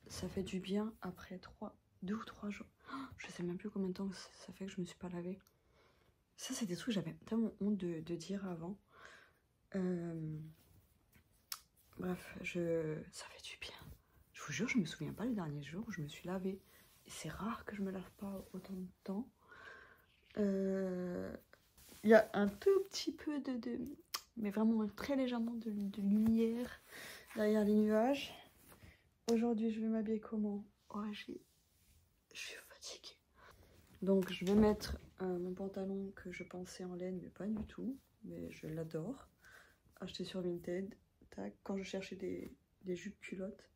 ça fait du bien après 2 ou 3 jours. Je sais même plus combien de temps ça fait que je me suis pas lavée. Ça, c'est des trucs que j'avais tellement honte de dire avant. Bref, ça fait du bien. Je vous jure, je me souviens pas les derniers jours où je me suis lavée. Et c'est rare que je me lave pas autant de temps. Il y a un tout petit peu mais vraiment très légèrement de lumière derrière les nuages. Aujourd'hui, je vais m'habiller comment? Oh, je suis fatiguée. Donc, je vais mettre mon pantalon que je pensais en laine, mais pas du tout. Mais je l'adore. Acheté sur Vinted. Tac, quand je cherchais des jupes culottes.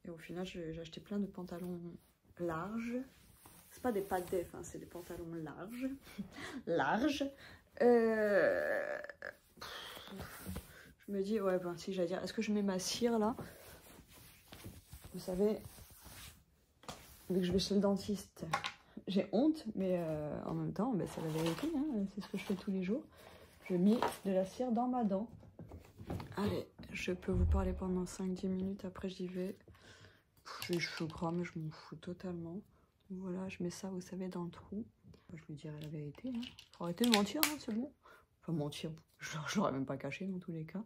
Et au final, j'ai acheté plein de pantalons larges. C'est pas des pattes def, hein, c'est des pantalons larges. larges. Je me dis, ouais, ben si, j'allais dire, est-ce que je mets ma cire là? Vous savez, vu que je vais chez le dentiste, j'ai honte, mais en même temps, ben, c'est la vérité, hein, c'est ce que je fais tous les jours. Je mets de la cire dans ma dent. Allez, je peux vous parler pendant 5-10 minutes, après j'y vais. J'ai les cheveux gras, mais je m'en fous totalement. Voilà, je mets ça, vous savez, dans le trou. Je lui dirai la vérité. Hein. Faut arrêter de mentir, hein, c'est bon. Enfin, mentir, je l'aurais même pas caché dans tous les cas.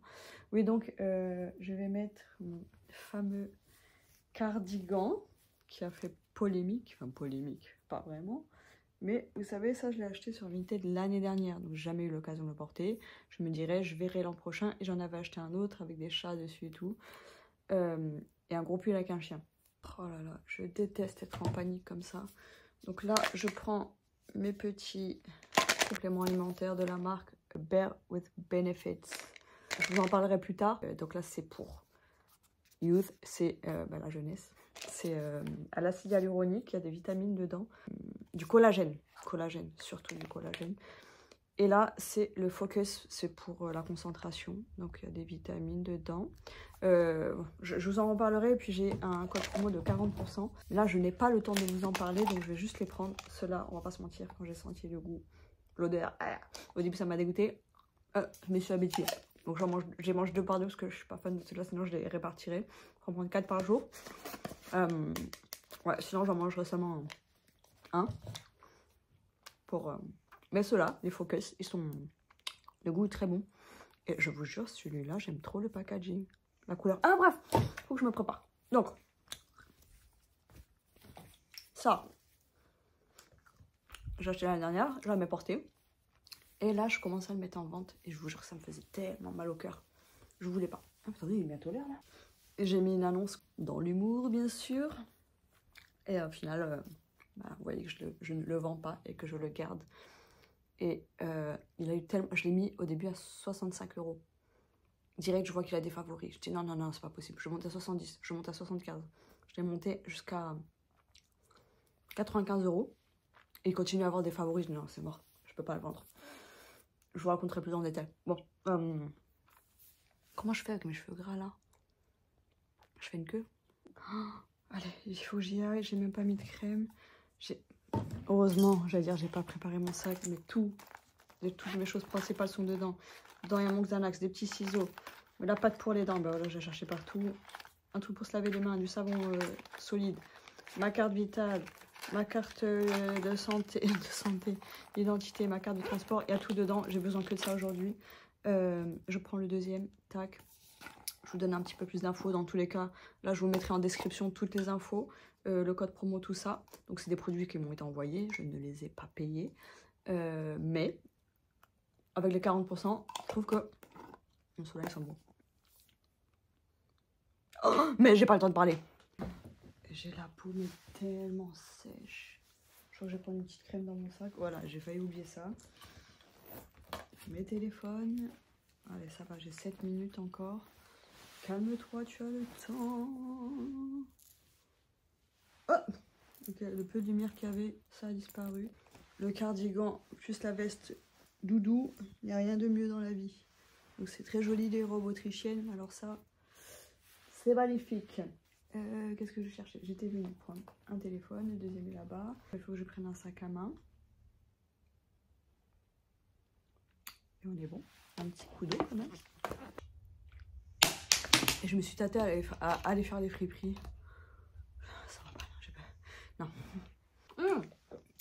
Oui, donc, je vais mettre mon fameux cardigan qui a fait polémique. Enfin, polémique, pas vraiment. Mais vous savez, ça, je l'ai acheté sur Vinted l'année dernière. Donc, j'ai jamais eu l'occasion de le porter. Je me dirais, je verrai l'an prochain. Et j'en avais acheté un autre avec des chats dessus et tout. Et un gros pull avec un chien. Oh là là, je déteste être en panique comme ça. Donc là, je prends mes petits compléments alimentaires de la marque Bear with Benefits. Je vous en parlerai plus tard. Donc là, c'est pour Youth, c'est la jeunesse. C'est à l'acide hyaluronique, il y a des vitamines dedans. Du collagène, surtout du collagène. Et là, c'est le Focus, c'est pour la concentration. Donc, il y a des vitamines dedans. Je vous en reparlerai. Et puis, j'ai un code promo de 40%. Là, je n'ai pas le temps de vous en parler. Donc, je vais juste les prendre. Ceux-là, on va pas se mentir, quand j'ai senti le goût, l'odeur, au début, ça m'a dégoûté. Je me suis habituée. Donc, j'ai mangé 2 par 2 parce que je suis pas fan de ceux-là. Sinon, je les répartirai. Je vais en prendre 4 par jour. Ouais, sinon, j'en mangerai seulement un. Mais ceux-là, les Focus, le goût est très bon. Et je vous jure, celui-là, j'aime trop le packaging. La couleur. Ah bref, faut que je me prépare. Donc, ça, j'ai acheté l'année dernière, je l'avais porté. Et là, je commence à le mettre en vente. Et je vous jure, ça me faisait tellement mal au cœur. Je voulais pas. Ah, attendez, il est bientôt l'heure là. Et j'ai mis une annonce dans l'humour, bien sûr. Et au final, vous voyez que je ne le vends pas et que je le garde. Et il a eu tellement... Je l'ai mis au début à 65 €. Direct, je vois qu'il a des favoris. Je dis non, non, non, c'est pas possible. Je monte à 70, je monte à 75. Je l'ai monté jusqu'à 95 €. Et il continue à avoir des favoris. Je dis non, c'est mort. Je peux pas le vendre. Je vous raconterai plus en détail. Bon. Comment je fais avec mes cheveux gras là? Je fais une queue. Oh, allez, il faut que j'y aille. J'ai même pas mis de crème. Heureusement, j'allais dire, j'ai pas préparé mon sac, mais toutes mes choses principales sont dedans. Dedans, il y a mon Xanax, des petits ciseaux, la pâte pour les dents, ben voilà, j'ai cherché partout. Un truc pour se laver les mains, du savon solide, ma carte vitale, ma carte de santé, d'identité, ma carte de transport, il y a tout dedans. J'ai besoin que de ça aujourd'hui. Je prends le deuxième, tac. Je vous donne un petit peu plus d'infos dans tous les cas. Là, je vous mettrai en description toutes les infos, le code promo, tout ça. Donc, c'est des produits qui m'ont été envoyés. Je ne les ai pas payés. Mais, avec les 40%, je trouve que mon soleil sent bon. Oh, mais j'ai pas le temps de parler. J'ai la peau mais tellement sèche. Je crois que je vais prendre une petite crème dans mon sac. Voilà, j'ai failli oublier ça. Mes téléphones. Allez, ça va, j'ai 7 minutes encore. Calme-toi, tu as le temps. Oh, okay, le peu de lumière qu'il y avait, ça a disparu. Le cardigan plus la veste doudou, il n'y a rien de mieux dans la vie. Donc c'est très joli les robes autrichiennes, alors ça, c'est magnifique. Qu'est-ce que je cherchais? J'étais venue prendre un téléphone, le deuxième est là-bas. Il faut que je prenne un sac à main. Et on est bon. Un petit coup d'eau quand même. Et je me suis tâtée à aller faire des friperies. Non.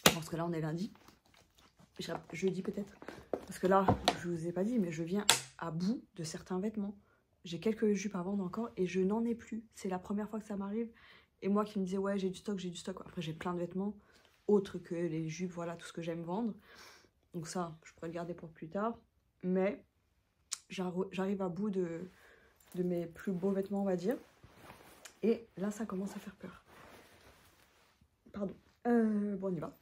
Parce que là, on est lundi. Jeudi peut-être. Parce que là, je vous ai pas dit, mais je viens à bout de certains vêtements. J'ai quelques jupes à vendre encore et je n'en ai plus. C'est la première fois que ça m'arrive. Et moi qui me disais, ouais, j'ai du stock, j'ai du stock. Après, j'ai plein de vêtements autres que les jupes, voilà, tout ce que j'aime vendre. Donc ça, je pourrais le garder pour plus tard. Mais j'arrive à bout de mes plus beaux vêtements, on va dire. Et là, ça commence à faire peur. Pardon. Bon, on y va.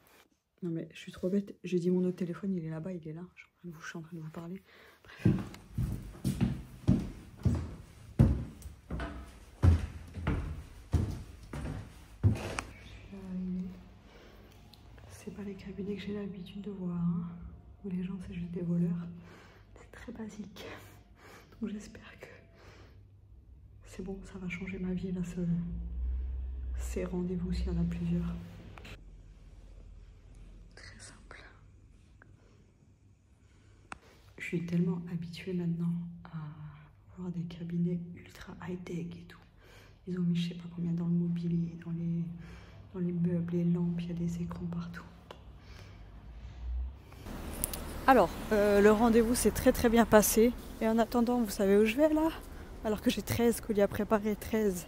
Non mais je suis trop bête. J'ai dit mon autre téléphone, il est là-bas, il est là. Je suis en train de vous parler. Bref. C'est pas les cabinets que j'ai l'habitude de voir, hein, où les gens c'est juste des voleurs. C'est très basique. Donc j'espère que c'est bon, ça va changer ma vie là, ces rendez-vous s'il y en a plusieurs. Très simple. Je suis tellement habituée maintenant à voir des cabinets ultra high-tech et tout. Ils ont mis je sais pas combien dans le mobilier, dans les meubles, les lampes, il y a des écrans partout. Alors, le rendez-vous s'est très bien passé. Et en attendant, vous savez où je vais là? Alors que j'ai 13 colis à préparer, 13.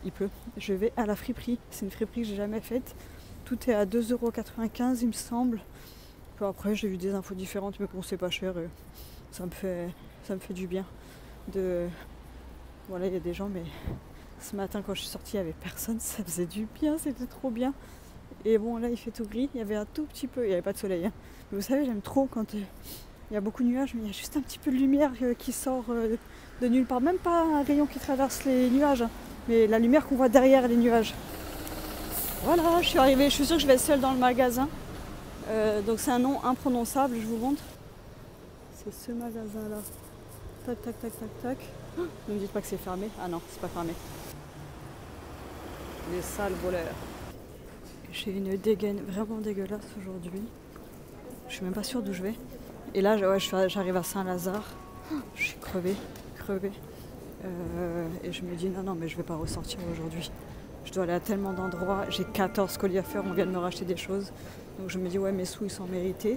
Il pleut. Je vais à la friperie. C'est une friperie que j'ai jamais faite. Tout est à 2,95 € il me semble. Puis après, j'ai vu des infos différentes, mais bon, c'est pas cher. Ça me fait du bien. Voilà, il y a des gens, mais ce matin, quand je suis sortie, il n'y avait personne. Ça faisait du bien, c'était trop bien. Et bon, là, il fait tout gris. Il y avait un tout petit peu, il n'y avait pas de soleil. Hein. Mais vous savez, j'aime trop quand il y a beaucoup de nuages, mais il y a juste un petit peu de lumière qui sort de nulle part. Même pas un rayon qui traverse les nuages, hein, mais la lumière qu'on voit derrière les nuages. Voilà, je suis arrivée. Je suis sûre que je vais être seule dans le magasin. Donc c'est un nom imprononçable, je vous montre. C'est ce magasin-là. Tac, tac, tac, tac, tac. Ne me dites pas que c'est fermé. Ah non, c'est pas fermé. Les sales voleurs. J'ai une dégaine vraiment dégueulasse aujourd'hui. Je suis même pas sûre d'où je vais. Et là, ouais, j'arrive à Saint-Lazare. Je suis crevée. Et je me dis non, mais je vais pas ressortir aujourd'hui. Je dois aller à tellement d'endroits. J'ai 14 colis à faire. On vient de me racheter des choses. Donc je me dis ouais, mes sous ils sont mérités.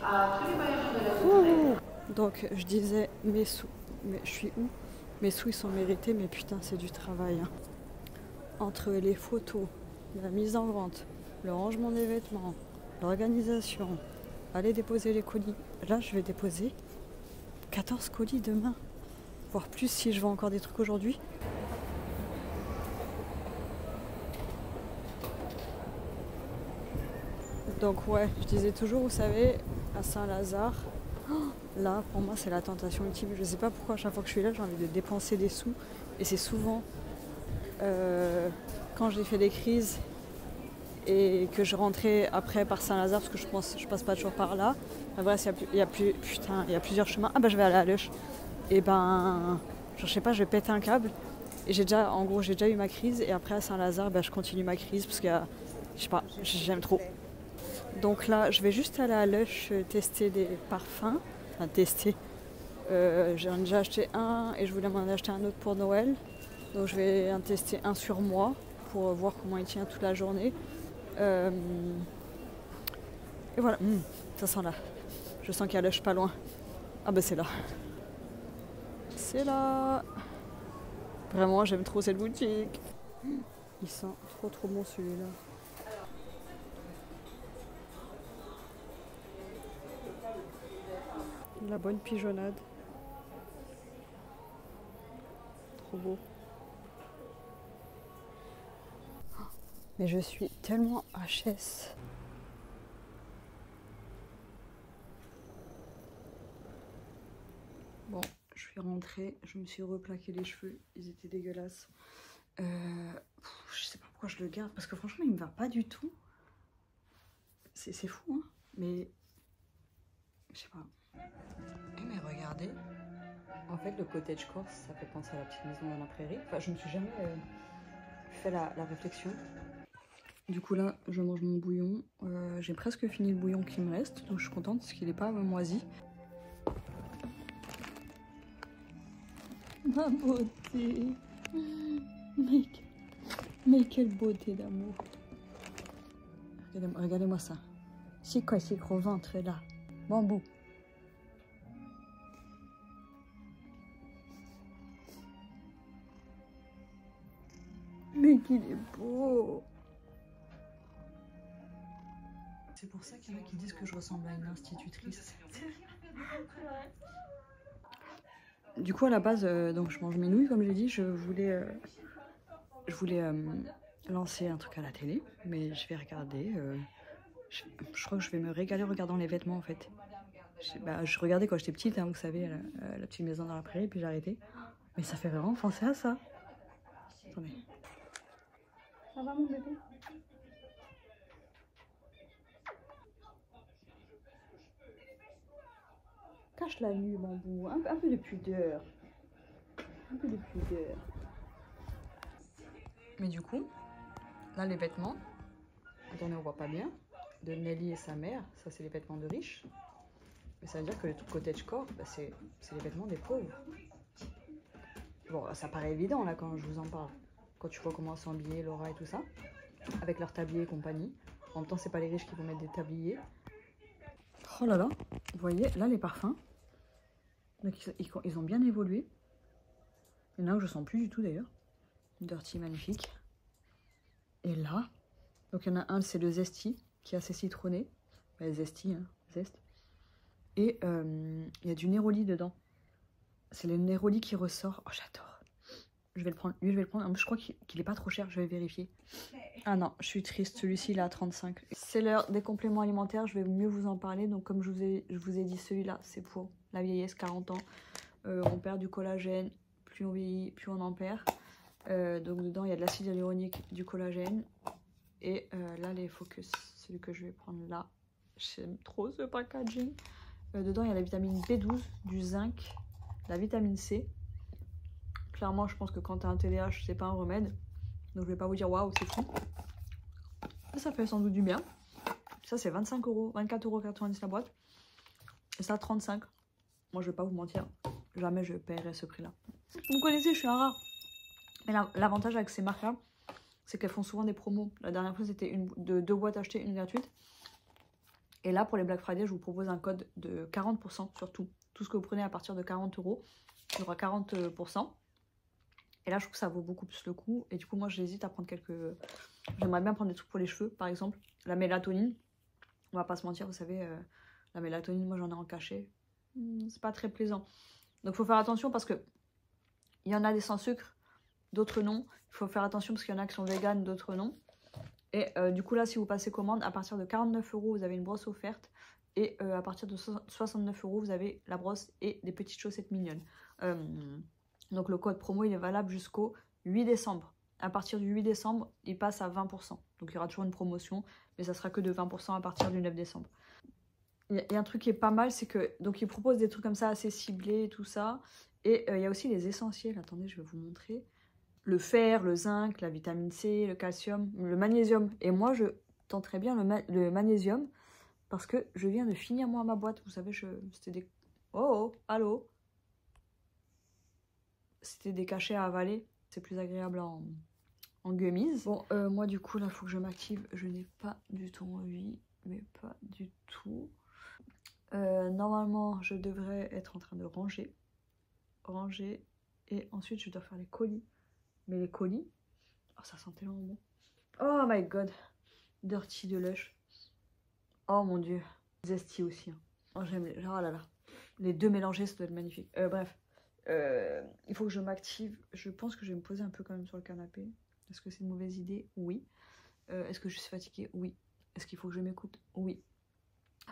Donc je disais mes sous. Mais je suis où? Mes sous ils sont mérités, mais putain, c'est du travail. Hein. Entre les photos, la mise en vente, le rangement des vêtements, l'organisation, aller déposer les colis. Là, je vais déposer 14 colis demain, voire plus si je vends encore des trucs aujourd'hui. Donc ouais, je disais toujours, vous savez, à Saint-Lazare, là, pour moi, c'est la tentation ultime. Je sais pas pourquoi, à chaque fois que je suis là, j'ai envie de dépenser des sous. Et c'est souvent quand j'ai fait des crises et que je rentrais après par Saint-Lazare, parce que je passe pas toujours par là. Enfin, bref, il y a plusieurs chemins. Ah bah je vais aller à Leuch. Et ben, je sais pas, je vais péter un câble. Et j'ai déjà eu ma crise. Et après à Saint-Lazare, je continue ma crise parce que, je sais pas, j'aime trop. Donc là, je vais juste aller à Leuch tester des parfums. Enfin, tester. J'en ai déjà acheté un et je voulais m'en acheter un autre pour Noël. Donc je vais en tester un sur moi pour voir comment il tient toute la journée. Et voilà, ça sent là. Je sens qu'il y a Leuch pas loin. Ah bah c'est là. C'est là. Vraiment, j'aime trop cette boutique. Il sent trop bon celui-là. La bonne pigeonnade. Trop beau. Mais je suis tellement HS. Bon, je suis rentrée, je me suis replaqué les cheveux, ils étaient dégueulasses. Je sais pas pourquoi je le garde, parce que franchement, il me va pas du tout. C'est fou, hein, mais je sais pas. Mais regardez, en fait, le cottage corse, ça fait penser à la petite maison dans la prairie. Enfin, je me suis jamais fait la réflexion. Du coup là, je mange mon bouillon. J'ai presque fini le bouillon qui me reste, donc je suis contente parce qu'il n'est pas moisi. Ma beauté. Mais quelle beauté d'amour. Regardez-moi ça. C'est quoi ces gros ventres là? Bambou. Mais qu'il est beau! C'est pour ça qu'il y en a qui disent que je ressemble à une institutrice. Du coup, à la base, donc je mange mes nouilles, comme j'ai dit. Je voulais lancer un truc à la télé, mais je vais regarder. Je crois que je vais me régaler en regardant les vêtements en fait. Je regardais quand j'étais petite, hein, vous savez, la petite maison dans la prairie, puis j'ai arrêté. Mais ça fait vraiment penser à ça. Attendez. Ça va mon bébé? Cache la nuit, bambou. Un peu de pudeur. Un peu de pudeur. Mais du coup, là les vêtements, attendez, on voit pas bien, de Nelly et sa mère, ça c'est les vêtements de riches. Mais ça veut dire que le cottagecore, bah, c'est les vêtements des pauvres. Bon, ça paraît évident là quand je vous en parle. Quand tu vois comment sont habillés Laura et tout ça, avec leurs tabliers et compagnie. En même temps, c'est pas les riches qui vont mettre des tabliers. Oh là là, vous voyez, là les parfums, donc, ils ont bien évolué. Il y en a où je sens plus du tout d'ailleurs. Dirty, magnifique. Et là, donc il y en a un, c'est le Zesty, qui est assez citronné. Bah, Zesty, hein, Zest. Et il y a du Neroli dedans. C'est le Neroli qui ressort. Oh, j'adore. Je vais le prendre. Lui, je vais le prendre. Je crois qu'il est pas trop cher. Je vais vérifier. Ah non, je suis triste. Celui-ci, il est à 35. C'est l'heure des compléments alimentaires. Je vais mieux vous en parler. Donc, comme je vous ai dit, celui-là, c'est pour la vieillesse, 40 ans. On perd du collagène. Plus on vieillit, plus on en perd. Donc, dedans, il y a de l'acide hyaluronique, du collagène. Et là, les Focus. Celui que je vais prendre là. J'aime trop ce packaging. Dedans, il y a la vitamine B12, du zinc, la vitamine C. Clairement, je pense que quand tu as un TDAH, c'est pas un remède. Donc, je vais pas vous dire waouh, c'est fou. Mais ça fait sans doute du bien. Ça, c'est 25 €, 24,90 € la boîte. Et ça, 35. Moi, je vais pas vous mentir. Jamais je paierai ce prix-là. Vous me connaissez, je suis un rat. Mais l'avantage avec ces marques-là, c'est qu'elles font souvent des promos. La dernière fois, c'était deux boîtes achetées, une gratuite. Et là, pour les Black Friday, je vous propose un code de 40% sur tout. Tout ce que vous prenez à partir de 40 €, il y aura 40%. Et là, je trouve que ça vaut beaucoup plus le coup. Et du coup, moi, j'hésite à prendre quelques... J'aimerais bien prendre des trucs pour les cheveux, par exemple. La mélatonine. On va pas se mentir, vous savez, la mélatonine, moi, j'en ai en cachet. C'est pas très plaisant. Donc, il faut faire attention parce que il y en a des sans sucre, d'autres non. Il faut faire attention parce qu'il y en a qui sont véganes, d'autres non. Et du coup, là, si vous passez commande, à partir de 49 €, vous avez une brosse offerte. Et à partir de 69 €, vous avez la brosse et des petites chaussettes mignonnes. Donc, le code promo, il est valable jusqu'au 8 décembre. À partir du 8 décembre, il passe à 20%. Donc, il y aura toujours une promotion, mais ça sera que de 20% à partir du 9 décembre. Il y a un truc qui est pas mal, c'est que... Donc, ils proposent des trucs comme ça, assez ciblés, tout ça. Et il y a aussi les essentiels. Attendez, je vais vous montrer. Le fer, le zinc, la vitamine C, le calcium, le magnésium. Et moi, je tenterais bien le magnésium parce que je viens de finir, moi, ma boîte. Vous savez, c'était des... Oh, allô? C'était des cachets à avaler. C'est plus agréable en gummies. Bon, moi, du coup, là, il faut que je m'active. Je n'ai pas du tout envie, mais pas du tout. Normalement, je devrais être en train de ranger. Et ensuite, je dois faire les colis. Mais les colis, oh, ça sent tellement bon. Oh my god, Dirty de Lush. Oh mon dieu, Zesty aussi. Hein. Oh j'aime les... Oh là là, les deux mélangés, ça doit être magnifique. Bref, il faut que je m'active. Je pense que je vais me poser un peu quand même sur le canapé. Est-ce que c'est une mauvaise idée? Oui. Est-ce que je suis fatiguée? Oui. Est-ce qu'il faut que je m'écoute? Oui.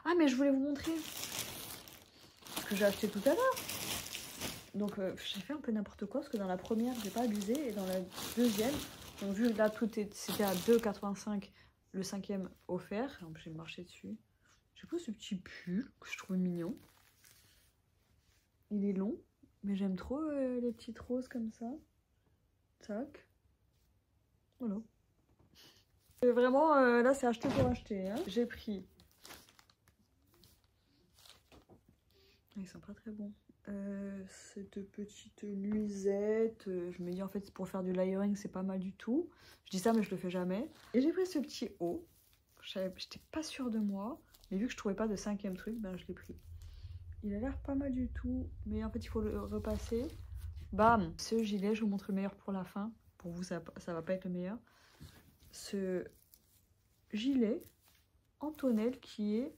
Ah mais je voulais vous montrer ce que j'ai acheté tout à l'heure. Donc j'ai fait un peu n'importe quoi parce que dans la première j'ai pas abusé et dans la deuxième, donc vu que là tout c'était à 2,85 €, le cinquième offert, j'ai marché dessus. J'ai pris ce petit pull que je trouve mignon. Il est long, mais j'aime trop les petites roses comme ça. Tac. Voilà. Et vraiment là c'est acheté pour acheter. Hein. J'ai pris. Ils sont pas très bons. Cette petite nuisette, je me dis en fait pour faire du layering c'est pas mal du tout. Je dis ça mais je le fais jamais. Et j'ai pris ce petit haut J'étais pas sûre de moi. Mais vu que je trouvais pas de 5e truc, ben je l'ai pris. Il a l'air pas mal du tout. Mais en fait, il faut le repasser. Bam! Ce gilet, je vous montre le meilleur pour la fin. Pour vous, ça va pas être le meilleur. Ce gilet en tonnelle qui est...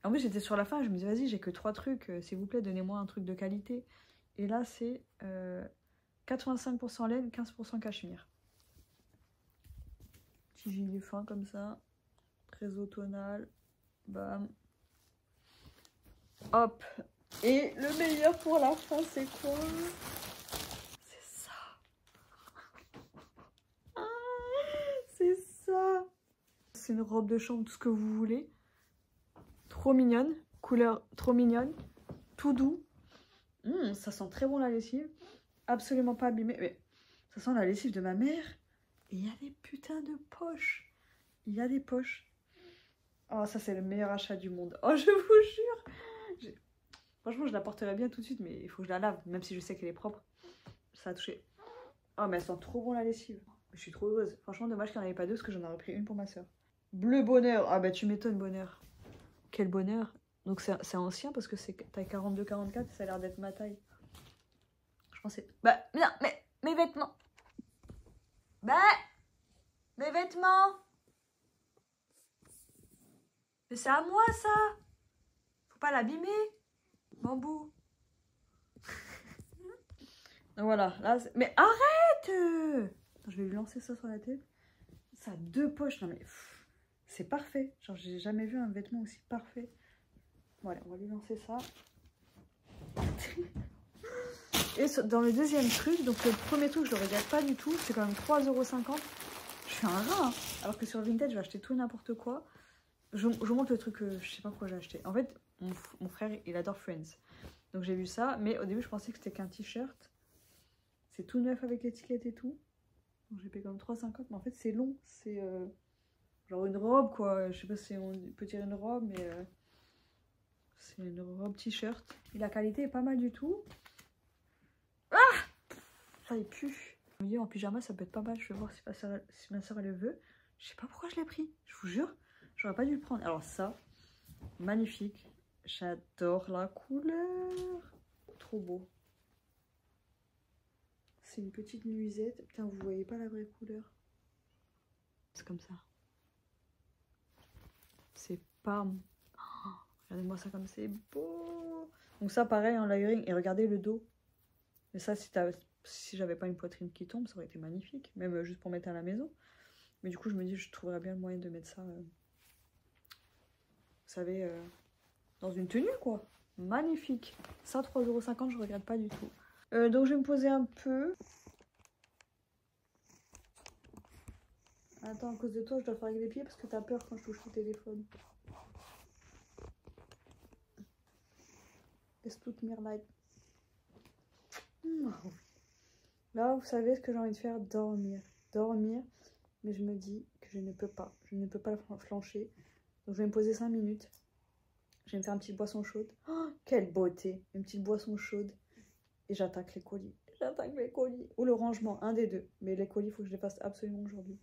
En fait, j'étais sur la fin, je me disais, vas-y, j'ai que 3 trucs. S'il vous plaît, donnez-moi un truc de qualité. Et là, c'est 85% laine, 15% cachemire. Petit gilet fin comme ça. Très automnal. Bam. Hop. Et le meilleur pour la fin, c'est quoi? C'est ça. C'est ça. C'est une robe de chambre, tout ce que vous voulez. Trop mignonne. Couleur trop mignonne. Tout doux. Ça sent très bon la lessive. Absolument pas abîmé. Mais ça sent la lessive de ma mère. Et il y a des putains de poches. Il y a des poches. Oh, ça c'est le meilleur achat du monde. Oh, je vous jure. Franchement, je la porterai bien tout de suite, mais il faut que je la lave. Même si je sais qu'elle est propre. Ça a touché. Oh, mais elle sent trop bon la lessive. Je suis trop heureuse. Franchement, dommage qu'il n'y en avait pas deux, parce que j'en aurais pris une pour ma soeur. Bleu bonheur. Ah bah tu m'étonnes, bonheur. Quel bonheur. Donc c'est ancien, parce que c'est taille 42-44, ça a l'air d'être ma taille. Je pensais... Bah, non, mais mes vêtements. Bah, mes vêtements. Mais c'est à moi, ça. Faut pas l'abîmer. Bambou. Donc voilà. Là, mais arrête. Attends, je vais lui lancer ça sur la tête. Ça a 2 poches. Non mais... C'est parfait. Genre, j'ai jamais vu un vêtement aussi parfait. Bon, allez, on va lui lancer ça. Et dans le deuxième truc, donc le premier truc, je le regrette pas du tout. C'est quand même 3,50 €. Je suis un rat. Hein. Alors que sur Vinted, je vais acheter tout et n'importe quoi. Je vous montre le truc que je sais pas pourquoi j'ai acheté. En fait, mon frère, il adore Friends. Donc j'ai vu ça. Mais au début, je pensais que c'était qu'un t-shirt. C'est tout neuf avec l'étiquette et tout. Donc j'ai payé comme 3,50 €. Mais en fait, c'est long. C'est genre une robe, quoi. Je sais pas si on peut tirer une robe, mais... c'est une robe t-shirt. Et la qualité est pas mal du tout. Ah! Ça il pue. Je me dis en pyjama ça peut être pas mal. Je vais voir si ma soeur elle le veut. Je sais pas pourquoi je l'ai pris. Je vous jure. J'aurais pas dû le prendre. Alors ça, magnifique. J'adore la couleur. Trop beau. C'est une petite nuisette. Putain, vous voyez pas la vraie couleur. C'est comme ça. C'est pas... Oh, regardez-moi ça comme c'est beau. Donc ça pareil en layering. Et regardez le dos. Mais ça si j'avais pas une poitrine qui tombe, ça aurait été magnifique. Même juste pour mettre à la maison. Mais du coup je me dis je trouverais bien le moyen de mettre ça... vous savez, dans une tenue quoi. Magnifique. Ça 3,50 €, je regrette pas du tout. Donc je vais me poser un peu. Attends, à cause de toi, je dois faire avec les pieds parce que t'as peur quand je touche au téléphone. Es tut mir leid. Là, vous savez ce que j'ai envie de faire? Dormir. Dormir. Mais je me dis que je ne peux pas. Je ne peux pas flancher. Donc je vais me poser 5 minutes. Je vais me faire une petite boisson chaude. Oh, quelle beauté! Une petite boisson chaude. Et j'attaque les colis. J'attaque les colis. Ou le rangement, un des deux. Mais les colis, il faut que je les fasse absolument aujourd'hui.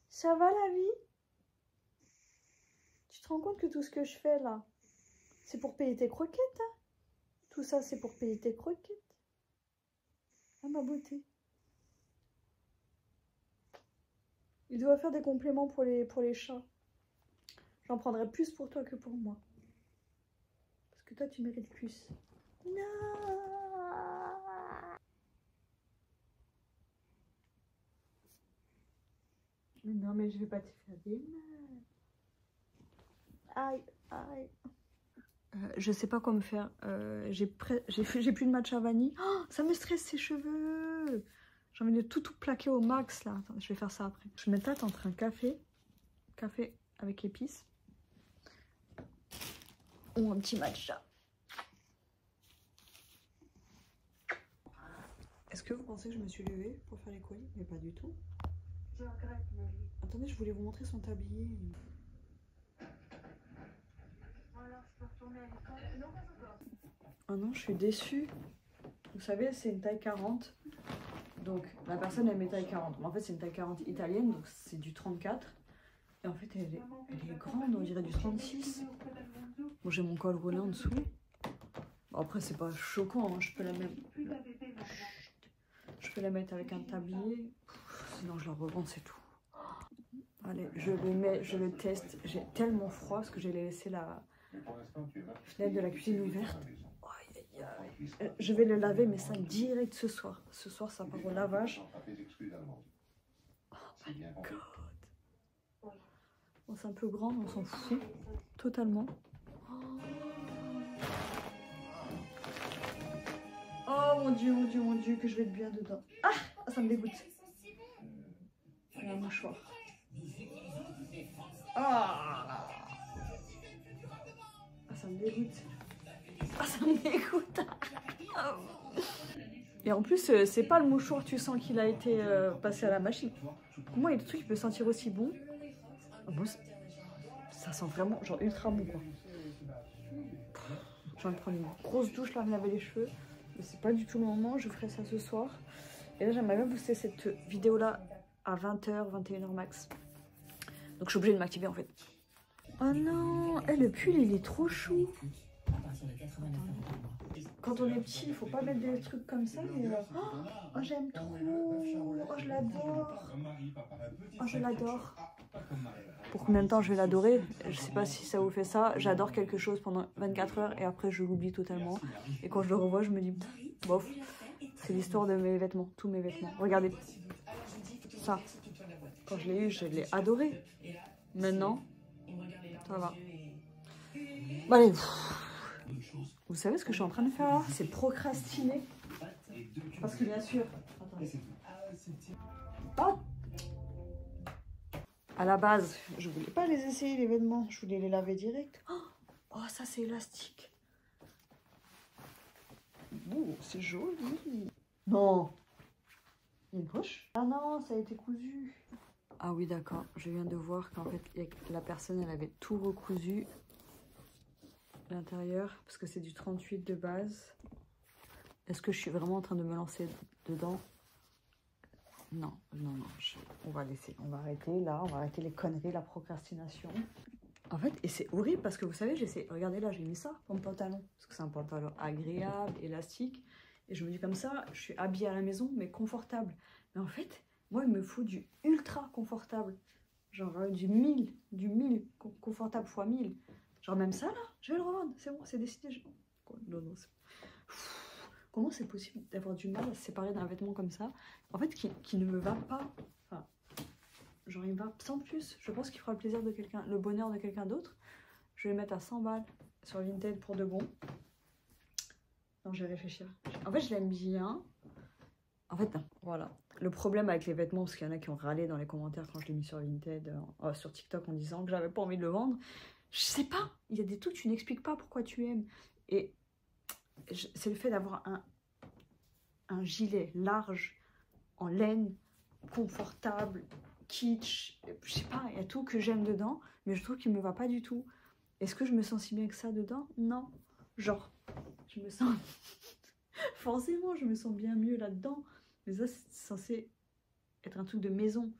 Ça va la vie? Tu te rends compte que tout ce que je fais là, c'est pour payer tes croquettes, hein? Tout ça, c'est pour payer tes croquettes. Ah, ma beauté. Il doit faire des compléments pour les chats. J'en prendrai plus pour toi que pour moi. Parce que toi, tu mérites plus. Non. Non, mais je vais pas te faire des mal. Aïe, aïe. Je sais pas quoi me faire. J'ai plus de matcha vanille. Oh, ça me stresse ces cheveux. J'ai envie de tout plaquer au max là. Attends, je vais faire ça après. Je me tâte entre un café avec épices ou un petit matcha. Est-ce que vous pensez que je me suis levée pour faire les colis? Mais pas du tout. Je regrette, mais... Attendez, je voulais vous montrer son tablier. Alors, je peux retourner à l'école? Non, pas encore. Oh non, je suis déçue. Vous savez, c'est une taille 40. Donc, la personne, elle met taille 40. Mais en fait, c'est une taille 40 italienne, donc c'est du 34. Et en fait, elle est grande, on dirait du 36. Bon, j'ai mon col roulé en dessous. Bon, après, c'est pas choquant, hein. Je peux la mettre... Je peux la mettre avec un tablier. Sinon, je la revends, c'est tout. Allez, je le mets, je le teste. J'ai tellement froid parce que j'ai laissé la fenêtre de la cuisine ouverte. Aïe, aïe, aïe. Je vais le laver, mais ça direct ce soir. Ce soir, ça part au lavage. Oh my god. Bon, c'est un peu grand, on s'en fout. Totalement. Oh mon dieu, mon dieu, mon dieu, que je vais être bien dedans. Ah, ça me dégoûte. Il y a un mouchoir. Ah, ça me dégoûte. Ah, ça me dégoûte. Et en plus, c'est pas le mouchoir, tu sens qu'il a été passé à la machine. Comment il y a des trucs qui peuvent sentir aussi bon? Bon, ça sent vraiment genre ultra bon quoi. Je vais me prendre une grosse douche là, me laver les cheveux. Mais c'est pas du tout le moment, je ferai ça ce soir. Et là, j'aimerais bien poster cette vidéo là à 20h, 21h max. Donc je suis obligée de m'activer en fait. Oh non, le pull il est trop chou. Quand on est petit, il faut pas mettre des trucs comme ça. Mais oh, j'aime trop. Oh, je l'adore. Oh, je l'adore. Pour combien de temps je vais l'adorer? Je sais pas si ça vous fait ça. J'adore quelque chose pendant 24 heures et après je l'oublie totalement. Et quand je le revois, je me dis, bof, c'est l'histoire de mes vêtements, tous mes vêtements. Regardez, ça, quand je l'ai eu, je l'ai adoré. Maintenant, ça va. Bon, allez. Vous savez ce que je suis en train de faire là? C'est procrastiner. Parce que bien sûr... Oh, à la base, je voulais pas les essayer les vêtements. Je voulais les laver direct. Oh, ça c'est élastique. Oh, c'est joli. Non. Il y a une poche? Ah non, ça a été cousu. Ah oui, d'accord. Je viens de voir qu'en fait, la personne, elle avait tout recousu. L'intérieur, parce que c'est du 38 de base. Est-ce que je suis vraiment en train de me lancer dedans? Non, non, non. On va laisser. On va arrêter là. On va arrêter les conneries, la procrastination. En fait, et c'est horrible parce que vous savez, j'essaie. Regardez là, j'ai mis ça comme pantalon. Parce que c'est un pantalon agréable, élastique. Et je me dis comme ça, je suis habillée à la maison, mais confortable. Mais en fait, moi, il me faut du ultra confortable. Genre du 1000 confortable x 1000. Genre même ça là, je vais le revendre, c'est bon, c'est décidé. Non, non, comment c'est possible d'avoir du mal à se séparer d'un vêtement comme ça? En fait, qui ne me va pas. Enfin, genre il me va sans plus. Je pense qu'il fera le plaisir de quelqu'un, le bonheur de quelqu'un d'autre. Je vais le mettre à 100 balles sur Vinted pour de bon. Non, je vais réfléchir. En fait, je l'aime bien. En fait, non, voilà. Le problème avec les vêtements, parce qu'il y en a qui ont râlé dans les commentaires quand je l'ai mis sur Vinted, sur TikTok en disant que j'avais pas envie de le vendre. Je sais pas, il y a des trucs tu n'expliques pas pourquoi tu aimes. Et c'est le fait d'avoir un gilet large, en laine, confortable, kitsch. Je sais pas, il y a tout que j'aime dedans, mais je trouve qu'il me va pas du tout. Est-ce que je me sens si bien que ça dedans? Non. Genre, je me sens... Forcément, je me sens bien mieux là-dedans. Mais ça, c'est censé être un truc de maison.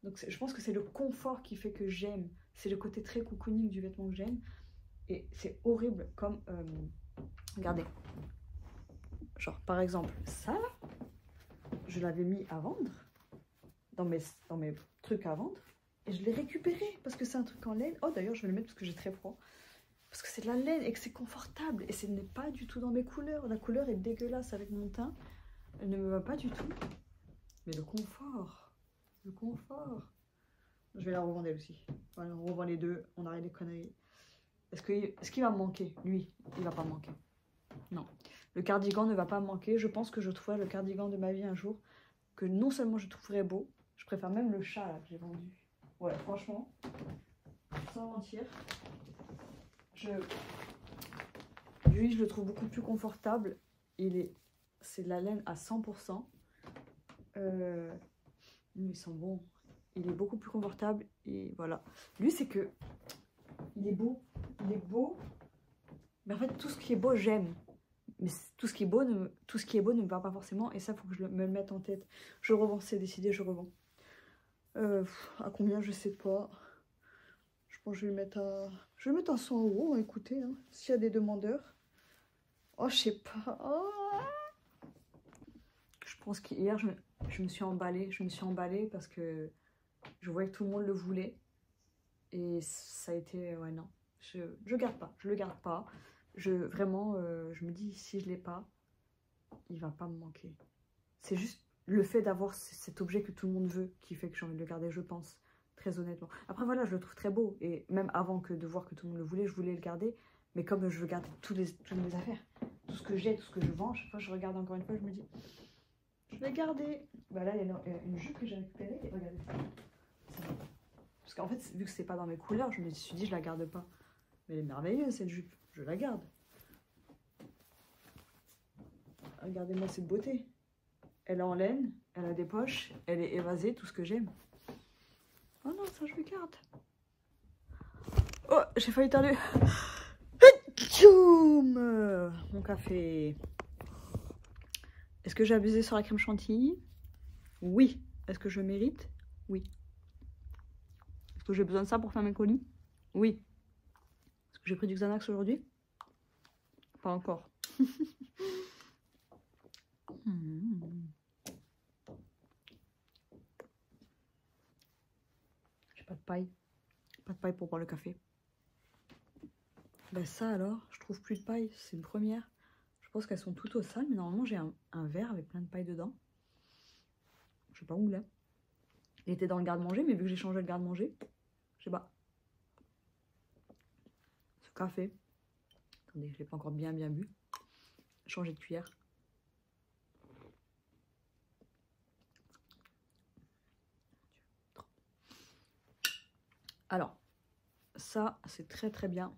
Donc je pense que c'est le confort qui fait que j'aime. C'est le côté très cocooning du vêtement que j'aime. Et c'est horrible comme... regardez. Genre par exemple, ça là, je l'avais mis à vendre. Dans mes trucs à vendre. Et je l'ai récupéré parce que c'est un truc en laine. Oh d'ailleurs, je vais le mettre parce que j'ai très froid. Parce que c'est de la laine et que c'est confortable. Et ce n'est pas du tout dans mes couleurs. La couleur est dégueulasse avec mon teint. Elle ne me va pas du tout. Mais le confort. Le confort. Je vais la revendre aussi. Voilà, on revend les deux, on arrête les conneries. Est-ce qu'il va me manquer? Lui, il va pas me manquer. Non. Le cardigan ne va pas me manquer. Je pense que je trouverai le cardigan de ma vie un jour. Que non seulement je trouverai beau, je préfère même le chat là, que j'ai vendu. Ouais, franchement, sans mentir, lui, je le trouve beaucoup plus confortable. C'est de la laine à 100%. Ils sont bons. Il est beaucoup plus confortable et voilà. Lui, c'est que il est beau. Il est beau. Mais en fait, tout ce qui est beau, j'aime. Mais tout ce qui est beau ne me va pas forcément. Et ça, il faut que je me le mette en tête. Je revends, c'est décidé, je revends. À combien, je sais pas. Bon, je vais le mettre à 100 €, écoutez, hein, s'il y a des demandeurs. Oh, je sais pas. Oh. Je pense qu'hier, je me suis emballée. Je me suis emballée parce que je voyais que tout le monde le voulait. Et ça a été... Ouais, non. Je garde pas. Je le garde pas. Vraiment, je me dis, si je l'ai pas, il va pas me manquer. C'est juste le fait d'avoir cet objet que tout le monde veut qui fait que j'ai envie de le garder, je pense. Très honnêtement. Après, voilà, je le trouve très beau. Et même avant que de voir que tout le monde le voulait, je voulais le garder. Mais comme je veux garder toutes mes affaires, tout ce que j'ai, tout ce que je vends, chaque fois je regarde encore une fois, je me dis, je vais garder. Bah là, il y a une jupe que j'ai récupérée. Et regardez. Parce qu'en fait, vu que c'est pas dans mes couleurs, je me suis dit, je la garde pas. Mais elle est merveilleuse, cette jupe. Je la garde. Regardez-moi cette beauté. Elle est en laine, elle a des poches, elle est évasée, tout ce que j'aime. Oh non, ça je le garde. Oh, j'ai failli tarder. Tchoum, mon café. Est-ce que j'ai abusé sur la crème chantilly? Oui. Est-ce que je mérite? Oui. Est-ce que j'ai besoin de ça pour faire mes colis? Oui. Est-ce que j'ai pris du Xanax aujourd'hui? Pas encore. J'ai pas de paille. Pas de paille pour boire le café. Ben ça alors, je trouve plus de paille. C'est une première. Je pense qu'elles sont toutes au sale, mais normalement j'ai un verre avec plein de paille dedans. Je sais pas où là. Il était dans le garde-manger, mais vu que j'ai changé le garde-manger, je sais pas. Ce café. Attendez, je l'ai pas encore bien bu. Changer de cuillère. Alors, ça c'est très bien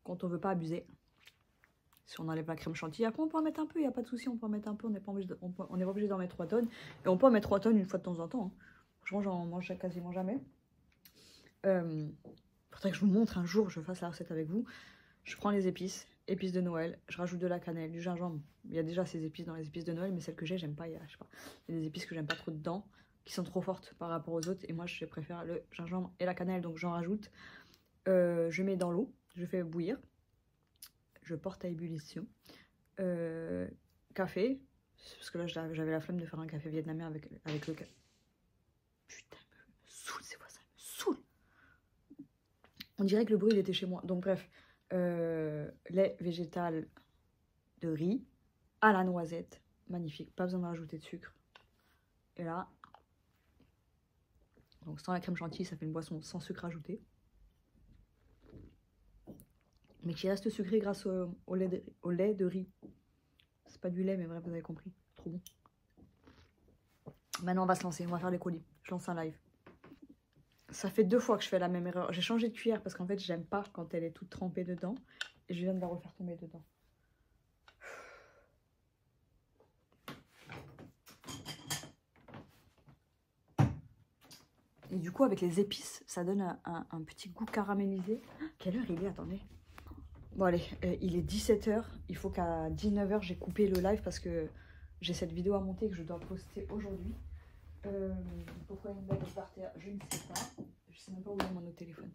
quand on veut pas abuser. Si on enlève la crème chantilly, après on peut en mettre un peu, il n'y a pas de souci, on peut en mettre un peu, on n'est pas obligé d'en mettre 3 tonnes. Et on peut en mettre 3 tonnes une fois de temps en temps. Hein. Franchement, j'en mange quasiment jamais. Faudrait que je vous montre un jour, je fasse la recette avec vous. Je prends les épices de Noël, je rajoute de la cannelle, du gingembre. Il y a déjà ces épices dans les épices de Noël, mais celles que j'ai, j'aime pas. Je sais pas. Il y a des épices que j'aime pas trop dedans, qui sont trop fortes par rapport aux autres. Et moi, je préfère le gingembre et la cannelle, donc j'en rajoute. Je mets dans l'eau, je fais bouillir. Je porte à ébullition. Café, parce que là j'avais la flemme de faire un café vietnamien avec le café. Putain, me saoule ces voisins, me saoule. On dirait que le bruit il était chez moi. Donc bref, lait végétal de riz à la noisette, magnifique, pas besoin de rajouter de sucre. Et là, donc sans la crème chantilly, ça fait une boisson sans sucre ajouté. Mais qui reste sucré grâce au lait de riz. C'est pas du lait, mais bref, vous avez compris. Trop bon. Maintenant, on va se lancer. On va faire les colis. Je lance un live. Ça fait 2 fois que je fais la même erreur. J'ai changé de cuillère parce qu'en fait, j'aime pas quand elle est toute trempée dedans. Et je viens de la refaire tomber dedans. Et du coup, avec les épices, ça donne un petit goût caramélisé. Quelle heure il est? Attendez. Bon allez, il est 17 h. Il faut qu'à 19 h, j'ai coupé le live parce que j'ai cette vidéo à monter que je dois poster aujourd'hui. Pourquoi une bague est par terre? Je ne sais pas. Je sais même pas où est mon autre téléphone.